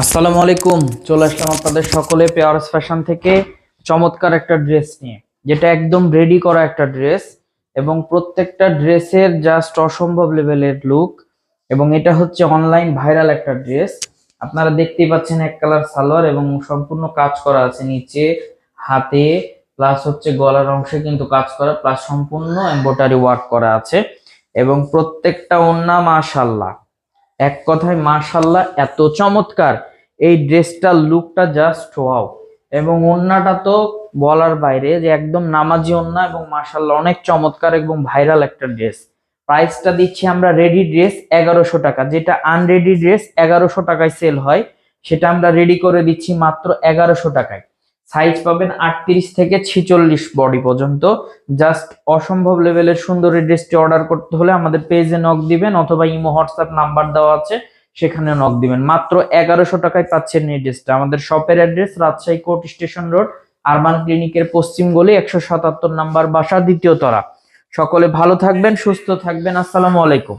আসসালামু আলাইকুম। চলে আসলাম আপনাদের সকলে পেয়ারস ফ্যাশন থেকে চমৎকার একটা ড্রেস নিয়ে, যেটা একদম রেডি করা একটা ড্রেস এবং প্রত্যেকটা ড্রেসের জাস্ট অসম্ভব লেভেলের লুক। এবং এটা হচ্ছে অনলাইন ভাইরাল একটা ড্রেস। আপনারা দেখতেই পাচ্ছেন এক কালার সালোয়ার এবং সম্পূর্ণ কাজ করা আছে নিচে, হাতে, প্লাস হচ্ছে গলার অংশে কিন্তু কাজ করা, প্লাস সম্পূর্ণ এমব্রয়ডারি ওয়ার্ক করা আছে এবং প্রত্যেকটা ওন্না মাশাআল্লাহ, এক কথায় মাশাআল্লাহ এত চমৎকার। এই ড্রেসটার লুকটা জাস্ট ওয়াও। এবং ওন্নাটা তো বলার বাইরে, যে একদম নামাজি ওন্না এবং মাশাআল্লাহ অনেক চমৎকার এবং ভাইরাল একটা ড্রেস। প্রাইসটা দিচ্ছি আমরা রেডি ড্রেস 1100 টাকা, যেটা আনরেডি ড্রেস 1100 টাকায় সেল হয়, সেটা আমরা রেডি করে দিচ্ছি মাত্র 1100 টাকায়। সাইজ পাবেন 38 থেকে 46 বডি পর্যন্ত। জাস্ট অসম্ভব লেভেলের সুন্দর এই ড্রেসটি অর্ডার করতে হলে আমাদের পেজে নক দিবেন, অথবা ইমো হোয়াটসঅ্যাপ নাম্বার দেওয়া আছে, সেখানে নক দিবেন। মাত্র 1100 টাকায় পাচ্ছেন এই ড্রেসটা। আমাদের শপের address Rajshahi court station road, urban ক্লিনিকের পশ্চিম গলি, 177 নাম্বার বাসা, দ্বিতীয় তলা। সকলে ভালো থাকবেন, সুস্থ থাকবেন। আসসালামু আলাইকুম।